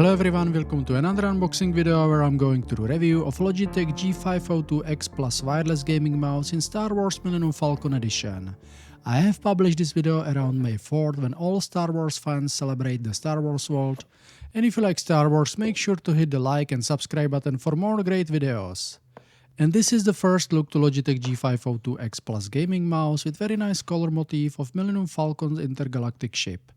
Hello everyone, welcome to another unboxing video where I'm going to do a review of Logitech G502 X Plus wireless gaming mouse in Star Wars Millennium Falcon edition. I have published this video around May 4th when all Star Wars fans celebrate the Star Wars world. And if you like Star Wars, make sure to hit the like and subscribe button for more great videos. And this is the first look to Logitech G502 X Plus gaming mouse with very nice color motif of Millennium Falcon's intergalactic ship.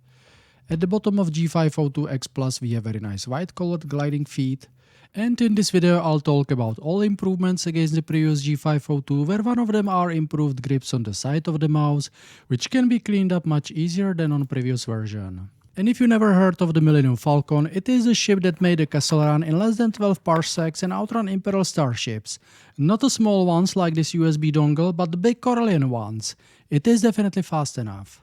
At the bottom of G502 X Plus we have very nice white colored gliding feet. And in this video I'll talk about all improvements against the previous G502, where one of them are improved grips on the side of the mouse, which can be cleaned up much easier than on previous version. And if you never heard of the Millennium Falcon, it is a ship that made a castle run in less than 12 parsecs and outrun Imperial starships. Not the small ones like this USB dongle, but the big Corellian ones. It is definitely fast enough.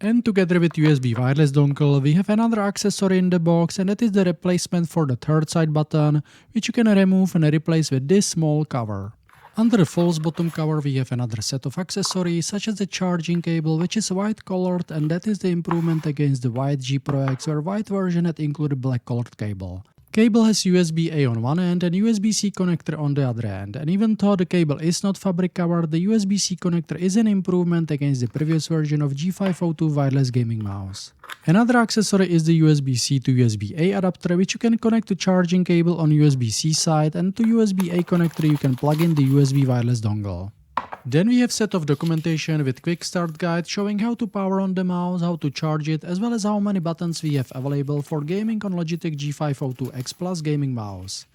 And together with USB wireless dongle, we have another accessory in the box, and that is the replacement for the third side button, which you can remove and replace with this small cover. Under the false bottom cover we have another set of accessories such as the charging cable, which is white colored, and that is the improvement against the white G Pro X, where white version had included black colored cable. Cable has USB-A on one end and USB-C connector on the other end, and even though the cable is not fabric covered, the USB-C connector is an improvement against the previous version of G502 wireless gaming mouse. Another accessory is the USB-C to USB-A adapter, which you can connect to charging cable on USB-C side, and to USB-A connector you can plug in the USB wireless dongle. Then we have set of documentation with quick start guide showing how to power on the mouse, how to charge it, as well as how many buttons we have available for gaming on Logitech G502 X Plus gaming mouse.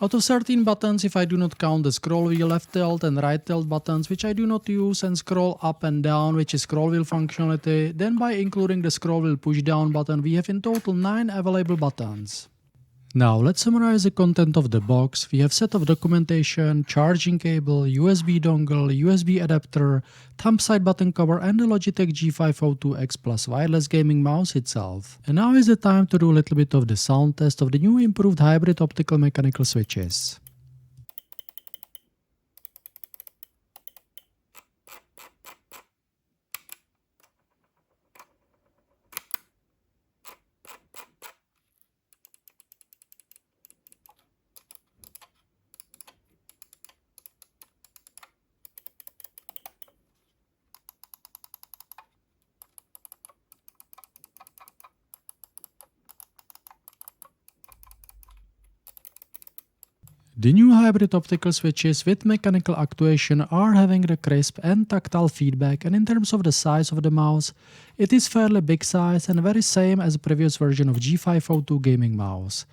Out of 13 buttons, if I do not count the scroll wheel left tilt and right tilt buttons, which I do not use, and scroll up and down, which is scroll wheel functionality, then by including the scroll wheel push down button we have in total 9 available buttons. Now let's summarize the content of the box. We have set of documentation, charging cable, USB dongle, USB adapter, thumb side button cover, and the Logitech G502 X Plus wireless gaming mouse itself. And now is the time to do a little bit of the sound test of the new improved hybrid optical mechanical switches. The new hybrid optical switches with mechanical actuation are having the crisp and tactile feedback, and in terms of the size of the mouse, it is fairly big size and very same as the previous version of G502 gaming mouse.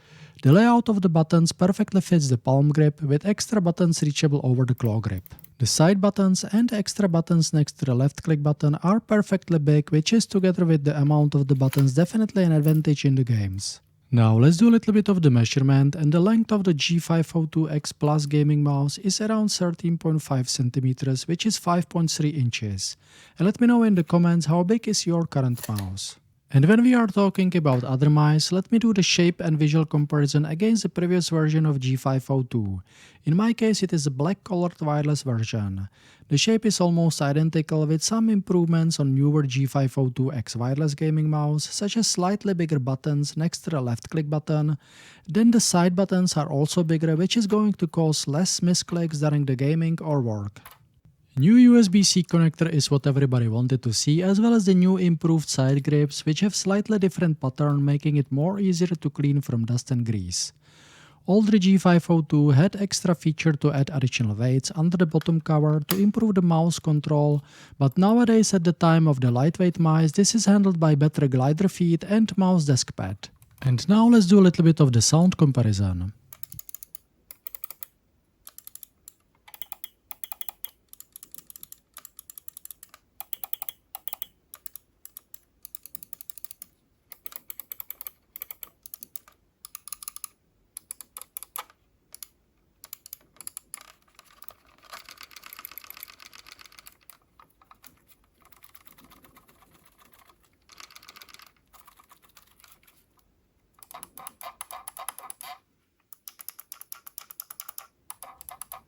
The layout of the buttons perfectly fits the palm grip, with extra buttons reachable over the claw grip. The side buttons and extra buttons next to the left click button are perfectly big, which is together with the amount of the buttons definitely an advantage in the games. Now let's do a little bit of the measurement, and the length of the G502 X Plus gaming mouse is around 13.5 cm, which is 5.3 inches. And let me know in the comments how big is your current mouse. And when we are talking about other mice, let me do the shape and visual comparison against the previous version of G502. In my case it is a black colored wireless version. The shape is almost identical with some improvements on newer G502 X wireless gaming mouse, such as slightly bigger buttons next to the left click button. Then the side buttons are also bigger, which is going to cause less misclicks during the gaming or work. New USB-C connector is what everybody wanted to see, as well as the new improved side grips, which have slightly different pattern, making it more easier to clean from dust and grease. Older G502 had extra feature to add additional weights under the bottom cover to improve the mouse control, but nowadays at the time of the lightweight mice this is handled by better glider feet and mouse desk pad. And now let's do a little bit of the sound comparison.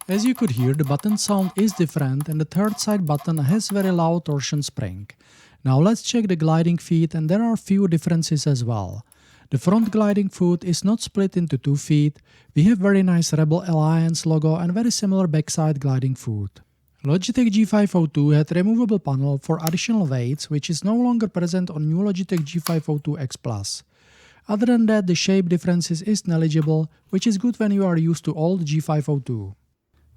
As you could hear, the button sound is different, and the third side button has very loud torsion spring. Now let's check the gliding feet, and there are few differences as well. The front gliding foot is not split into 2 feet. We have very nice Rebel Alliance logo and very similar backside gliding foot. Logitech G502 had removable panel for additional weights, which is no longer present on new Logitech G502 X Plus. Other than that, the shape differences is negligible, which is good when you are used to old G502.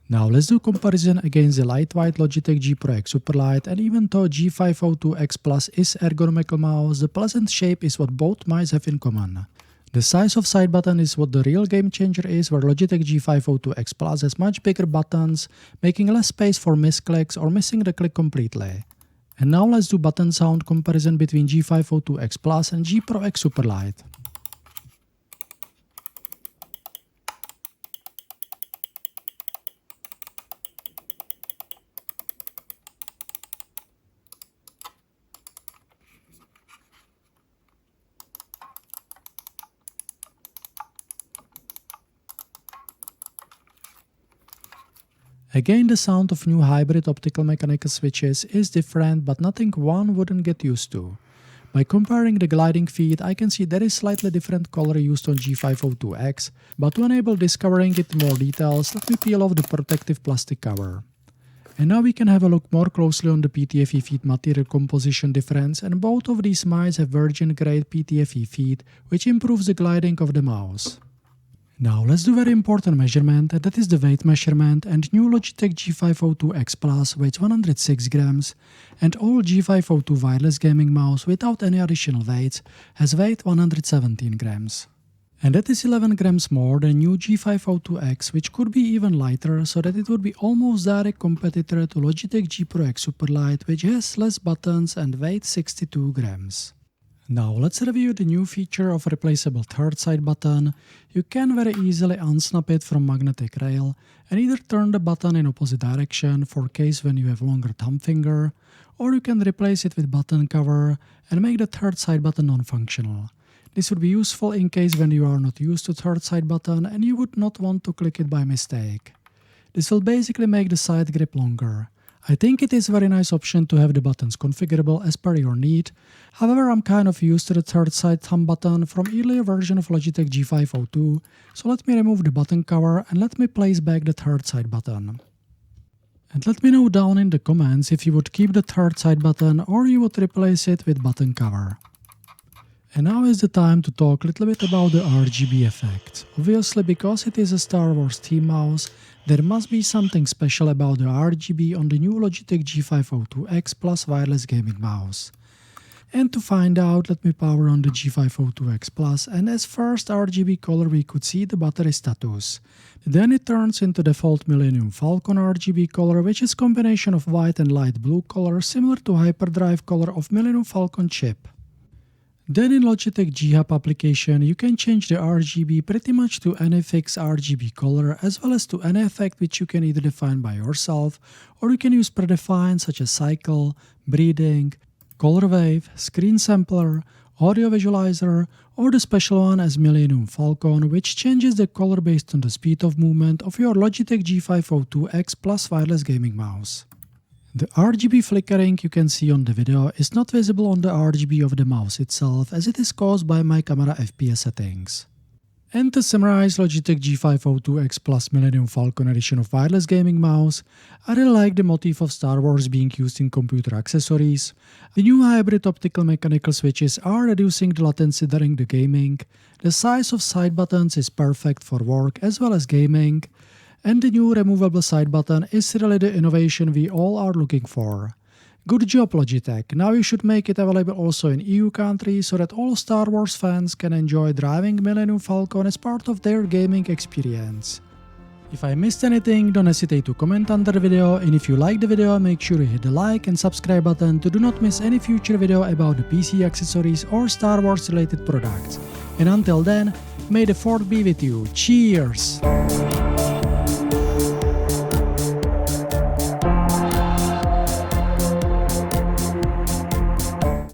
Now let's do comparison against the lightweight Logitech G Pro X Superlight, and even though G502 X Plus is ergonomical mouse, the pleasant shape is what both mice have in common. The size of side button is what the real game changer is, where Logitech G502 X Plus has much bigger buttons, making less space for misclicks or missing the click completely. And now let's do button sound comparison between G502 X Plus and G Pro X Superlight. Again, the sound of new hybrid optical mechanical switches is different, but nothing one wouldn't get used to. By comparing the gliding feet, I can see there is slightly different color used on G502X, but to enable discovering it in more details, let me peel off the protective plastic cover. And now we can have a look more closely on the PTFE feet material composition difference, and both of these mice have virgin grade PTFE feet, which improves the gliding of the mouse. Now let's do very important measurement, that is the weight measurement, and new Logitech G502 X Plus weighs 106 grams, and old G502 wireless gaming mouse without any additional weights has weighed 117 grams. And that is 11 grams more than new G502X, which could be even lighter, so that it would be almost direct competitor to Logitech G Pro X Superlight, which has less buttons and weighs 62 grams. Now let's review the new feature of replaceable third side button. You can very easily unsnap it from magnetic rail and either turn the button in opposite direction for case when you have longer thumb finger, or you can replace it with button cover and make the third side button non-functional. This would be useful in case when you are not used to third side button and you would not want to click it by mistake. This will basically make the side grip longer. I think it is a very nice option to have the buttons configurable as per your need. However, I'm kind of used to the third side thumb button from earlier version of Logitech G502, so let me remove the button cover and let me place back the third side button. And let me know down in the comments if you would keep the third side button or you would replace it with button cover. And now is the time to talk a little bit about the RGB effect. Obviously, because it is a Star Wars theme mouse, there must be something special about the RGB on the new Logitech G502X Plus wireless gaming mouse. And to find out, let me power on the G502X Plus, and as first RGB color we could see the battery status. Then it turns into default Millennium Falcon RGB color, which is combination of white and light blue color similar to hyperdrive color of Millennium Falcon chip. Then in Logitech G Hub application, you can change the RGB pretty much to any fixed RGB color, as well as to any effect which you can either define by yourself, or you can use predefined such as cycle, breathing, color wave, screen sampler, audio visualizer, or the special one as Millennium Falcon, which changes the color based on the speed of movement of your Logitech G502X Plus wireless gaming mouse. The RGB flickering you can see on the video is not visible on the RGB of the mouse itself, as it is caused by my camera FPS settings. And to summarize Logitech G502X Plus Millennium Falcon edition of wireless gaming mouse, I really like the motif of Star Wars being used in computer accessories. The new hybrid optical mechanical switches are reducing the latency during the gaming. The size of side buttons is perfect for work as well as gaming. And the new removable side button is really the innovation we all are looking for. Good job Logitech, now you should make it available also in EU countries so that all Star Wars fans can enjoy driving Millennium Falcon as part of their gaming experience. If I missed anything, don't hesitate to comment under the video, and if you like the video, make sure you hit the like and subscribe button to do not miss any future video about the PC accessories or Star Wars related products. And until then, may the Force be with you. Cheers!